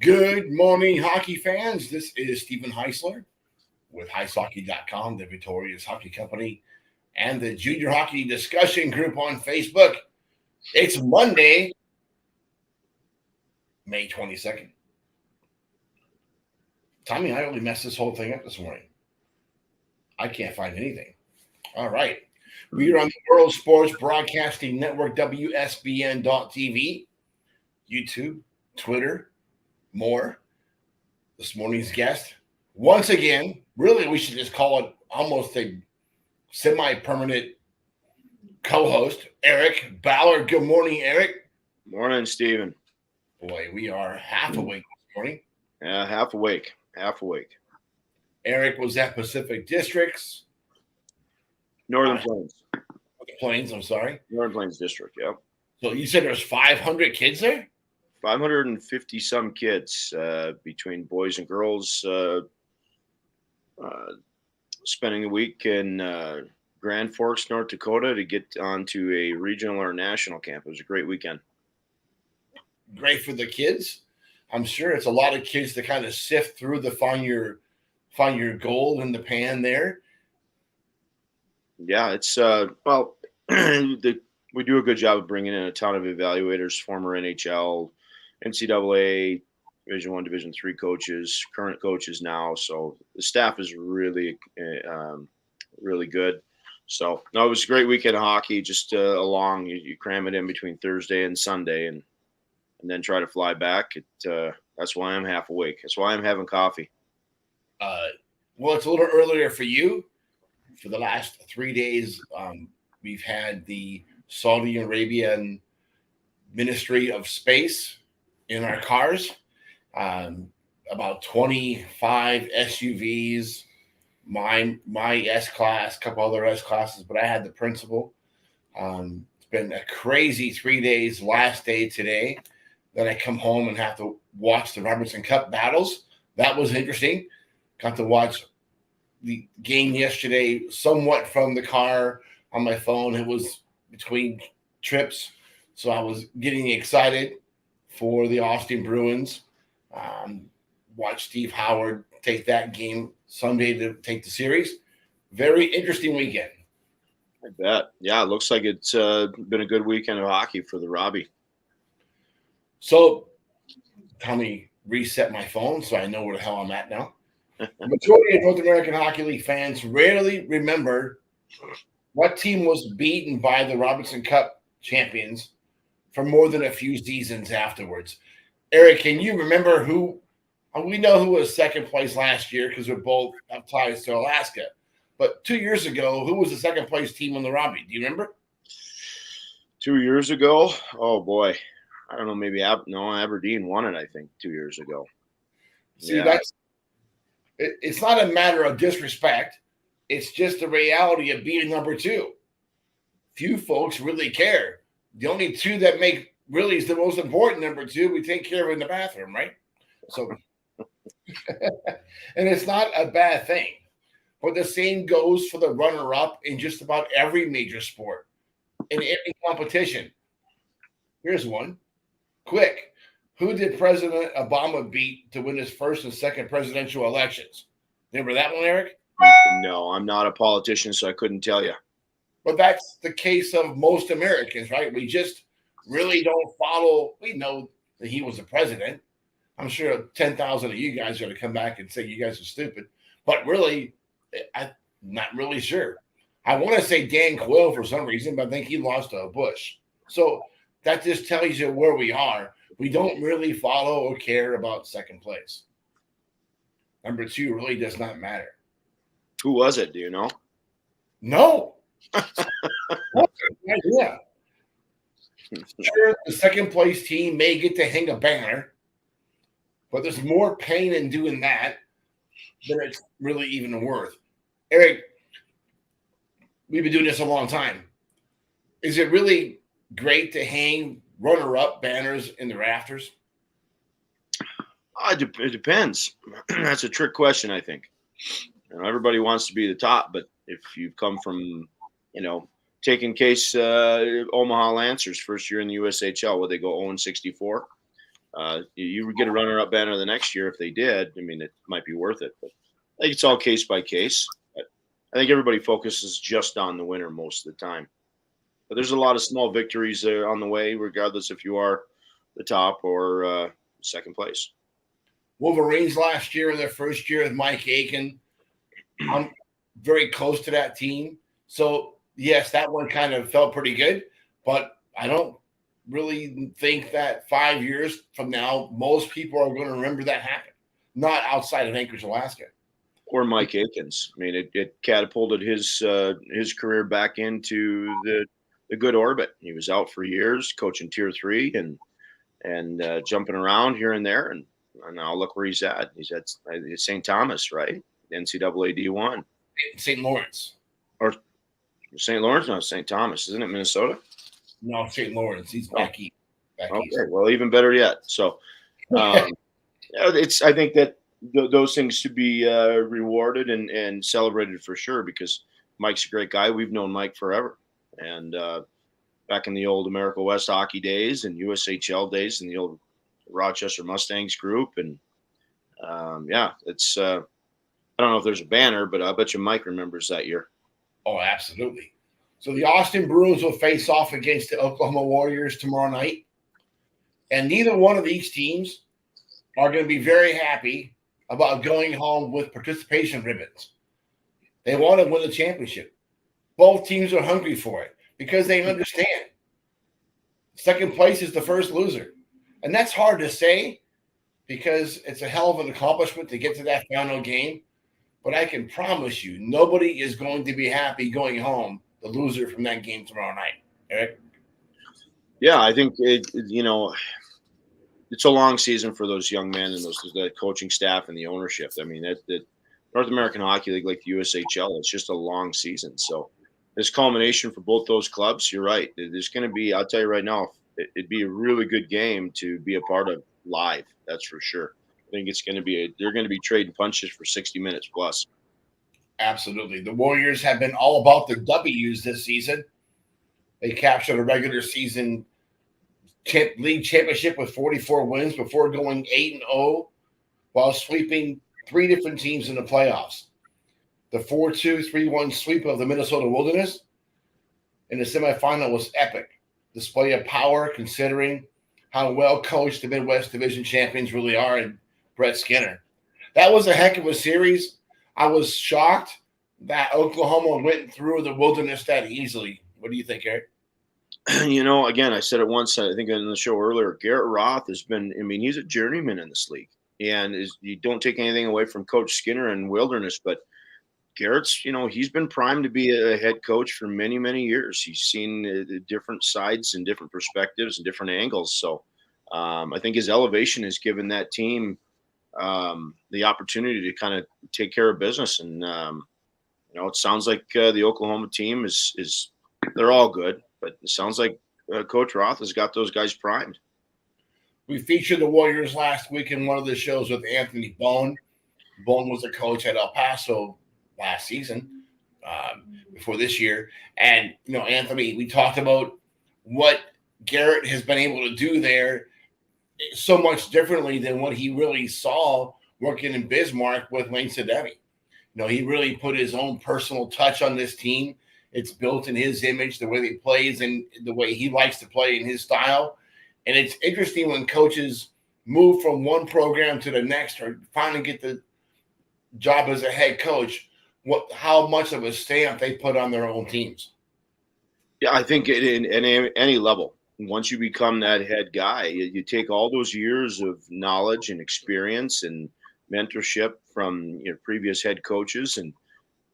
Good morning, hockey fans. This is Stephen Heisler with HeisHockey.com, the Victoria's Hockey Company, and the Junior Hockey Discussion Group on Facebook. It's Monday, May 22nd. Tommy, I only messed this whole thing up this morning. I can't find anything. All right. We are on the World Sports Broadcasting Network, WSBN.TV, YouTube, Twitter, more. This morning's guest, once again, really, we should just call it almost a semi-permanent co-host, Eric Ballard. Good morning, Eric. Morning, Stephen. Boy, we are half awake this morning. Yeah, half awake. Eric was at Pacific Districts. Northern Plains. Northern Plains District, yeah. So you said there's 500 kids there? 550 some kids between boys and girls spending a week in Grand Forks, North Dakota to get onto a regional or national camp. It was a great weekend. Great for the kids. I'm sure it's a lot of kids to kind of sift through to find your gold in the pan there. Yeah, it's we do a good job of bringing in a ton of evaluators, former NHL, NCAA, Division I, Division III coaches, current coaches now. So the staff is really, really good. So, no, it was a great weekend of hockey, just along. You cram it in between Thursday and Sunday and then try to fly back. That's why I'm half awake. That's why I'm having coffee. Well, it's a little earlier for you. For the last 3 days, we've had the Saudi Arabian Ministry of Space in our cars, about 25 SUVs, my S-Class, a couple other S-Classes, but I had the principal. It's been a crazy 3 days, last day today. Then I come home and have to watch the Robertson Cup battles. That was interesting. Got to watch the game yesterday somewhat from the car on my phone. It was between trips, so I was getting excited for the Austin Bruins. Watch Steve Howard take that game Sunday to take the series. Very interesting weekend. I bet. Yeah, it looks like it's been a good weekend of hockey for the Robbie. So, Tommy, reset my phone so I know where the hell I'm at now. The majority of North American Hockey League fans rarely remember what team was beaten by the Robertson Cup champions for more than a few seasons afterwards. Eric, can you remember who? We know who was second place last year because we both have ties to Alaska. But 2 years ago, who was the second place team on the Robbie? Do you remember? 2 years ago? Oh, boy. I don't know. Maybe Aberdeen won it, I think, 2 years ago. See, it's not a matter of disrespect. It's just the reality of being number two. Few folks really care. The only two that make really is the most important number two we take care of in the bathroom, right? So, and it's not a bad thing. But the same goes for the runner-up in just about every major sport, in every competition. Here's one. Quick. Who did President Obama beat to win his first and second presidential elections? Remember that one, Eric? No, I'm not a politician, so I couldn't tell you. But that's the case of most Americans, right? We just really don't follow. We know that he was the president. I'm sure 10,000 of you guys are going to come back and say you guys are stupid. But really, I'm not really sure. I want to say Dan Quayle for some reason, but I think he lost to Bush. So that just tells you where we are. We don't really follow or care about second place. Number two really does not matter. Who was it? Do you know? No. Yeah. Sure, the second place team may get to hang a banner, but there's more pain in doing that than it's really even worth. Eric, we've been doing this a long time. Is it really great to hang runner-up banners in the rafters? It depends. That's a trick question, I think. Everybody wants to be the top, but if you've come from, taking case Omaha Lancers first year in the USHL, where they go 0-64, You would get a runner-up banner the next year if they did. I mean, it might be worth it, but I think it's all case by case. I think everybody focuses just on the winner most of the time. But there's a lot of small victories on the way, regardless if you are the top or second place. Wolverines last year, their first year with Mike Aiken. I'm very close to that team. So, yes, that one kind of felt pretty good. But I don't really think that 5 years from now, most people are going to remember that happened. Not outside of Anchorage, Alaska. Or Mike Akins. I mean, it catapulted his career back into the good orbit. He was out for years, coaching Tier 3 and jumping around here and there, and now look where he's at. He's at St. Thomas, right? NCAA D1. St. Lawrence. Or St. Lawrence? No, St. Thomas. Isn't it Minnesota? No, St. Lawrence. He's back east. Okay, well, even better yet. So, I think that those things should be rewarded and celebrated for sure, because Mike's a great guy. We've known Mike forever. And back in the old America West hockey days and USHL days and the old Rochester Mustangs group. And it's I don't know if there's a banner, but I bet you Mike remembers that year. Oh, absolutely. So the Austin Bruins will face off against the Oklahoma Warriors tomorrow night. And neither one of these teams are going to be very happy about going home with participation ribbons. They want to win the championship. Both teams are hungry for it because they understand second place is the first loser. And that's hard to say because it's a hell of an accomplishment to get to that final game. But I can promise you, nobody is going to be happy going home the loser from that game tomorrow night. Eric? Yeah, I think it's a long season for those young men and the coaching staff and the ownership. I mean, the North American Hockey League, like the USHL, it's just a long season. So this culmination for both those clubs, you're right. There's going to be, I'll tell you right now, it'd be a really good game to be a part of live. That's for sure. I think it's going to be they're going to be trading punches for 60 minutes plus. Absolutely. The Warriors have been all about the W's this season. They captured a regular season league championship with 44 wins before going 8-0 while sweeping 3 different teams in the playoffs. The 4-2, 3-1 sweep of the Minnesota Wilderness in the semifinal was epic. Display of power considering how well coached the Midwest Division champions really are and Brett Skinner. That was a heck of a series. I was shocked that Oklahoma went through the Wilderness that easily. What do you think, Eric? Again, I said it once, I think in the show earlier, Garrett Roth has been, he's a journeyman in this league. And you don't take anything away from Coach Skinner and Wilderness, but Garrett's, he's been primed to be a head coach for many, many years. He's seen the different sides and different perspectives and different angles. So I think his elevation has given that team the opportunity to kind of take care of business. And, it sounds like the Oklahoma team is they're all good, but it sounds like Coach Roth has got those guys primed. We featured the Warriors last week in one of the shows with Anthony Bone. Bone was a coach at El Paso last season, before this year. And, Anthony, we talked about what Garrett has been able to do there so much differently than what he really saw working in Bismarck with Wayne Sedemi. He really put his own personal touch on this team. It's built in his image, the way he plays and the way he likes to play in his style. And it's interesting when coaches move from one program to the next or finally get the job as a head coach, how much of a stamp they put on their own teams. Yeah, I think in any level, once you become that head guy, you take all those years of knowledge and experience and mentorship from previous head coaches. And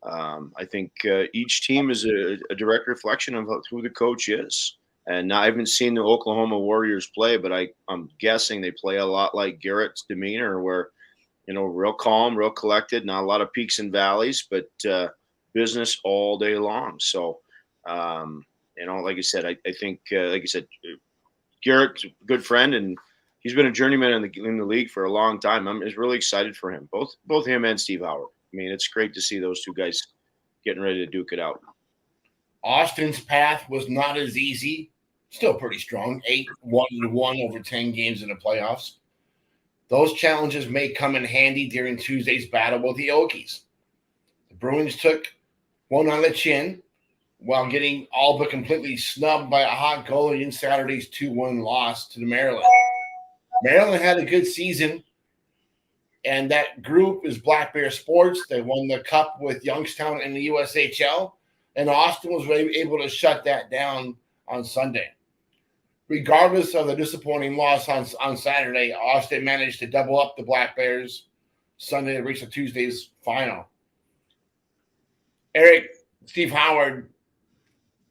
I think each team is a direct reflection of who the coach is. And I haven't seen the Oklahoma Warriors play, but I'm guessing they play a lot like Garrett's demeanor, where, real calm, real collected, not a lot of peaks and valleys, but business all day long. So, like I said, I think, Garrett's a good friend, and he's been a journeyman in the league for a long time. I'm just really excited for him, both him and Steve Howard. It's great to see those two guys getting ready to duke it out. Austin's path was not as easy still pretty strong. 8-1-1 over 10 games in the playoffs. Those challenges may come in handy during Tuesday's battle with the Okies. The Bruins took one on the chin while getting all but completely snubbed by a hot goalie in Saturday's 2-1 loss to the Maryland. Maryland had a good season, and that group is Black Bear Sports. They won the cup with Youngstown in the USHL, and Austin was able to shut that down on Sunday. Regardless of the disappointing loss on Saturday, Austin managed to double up the Black Bears Sunday to reach the Tuesday's final. Eric, Steve Howard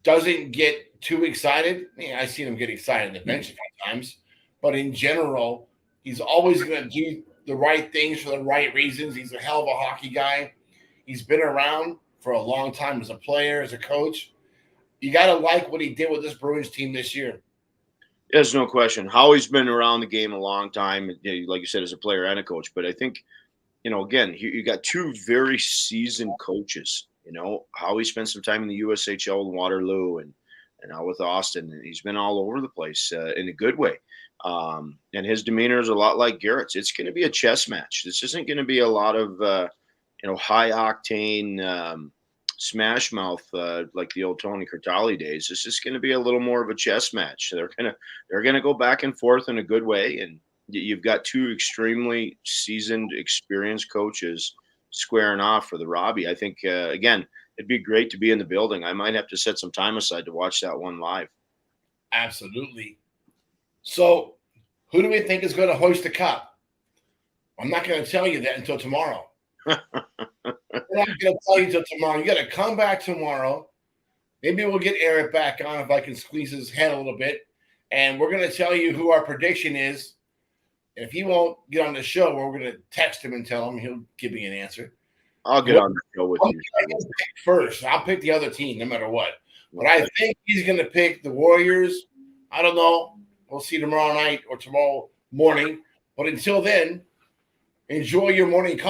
doesn't get too excited. Yeah, I've seen him get excited on the bench a few times, but in general, he's always going to do the right things for the right reasons. He's a hell of a hockey guy. He's been around for a long time as a player, as a coach. You got to like what he did with this Bruins team this year. There's no question. Howie's been around the game a long time, like you said, as a player and a coach. But I think, again, you got two very seasoned coaches. Howie spent some time in the USHL in Waterloo and now with Austin. And he's been all over the place in a good way. And his demeanor is a lot like Garrett's. It's going to be a chess match. This isn't going to be a lot of, high octane smash mouth like the old Tony Curtali days. This is going to be a little more of a chess match. They're gonna go back and forth in a good way, and you've got two extremely seasoned, experienced coaches squaring off for the Robbie. I think again, it'd be great to be in the building. I might have to set some time aside to watch that one live. Absolutely. So, who do we think is going to hoist the cup? I'm not going to tell you that until tomorrow. I'm not going to tell you until tomorrow. You got to come back tomorrow. Maybe we'll get Eric back on if I can squeeze his head a little bit. And we're going to tell you who our prediction is. And if he won't get on the show, we're going to text him and tell him. He'll give me an answer. I'll get on the show with you. First, I'll pick the other team no matter what. But I think he's going to pick the Warriors. I don't know. We'll see tomorrow night or tomorrow morning. But until then, enjoy your morning coffee.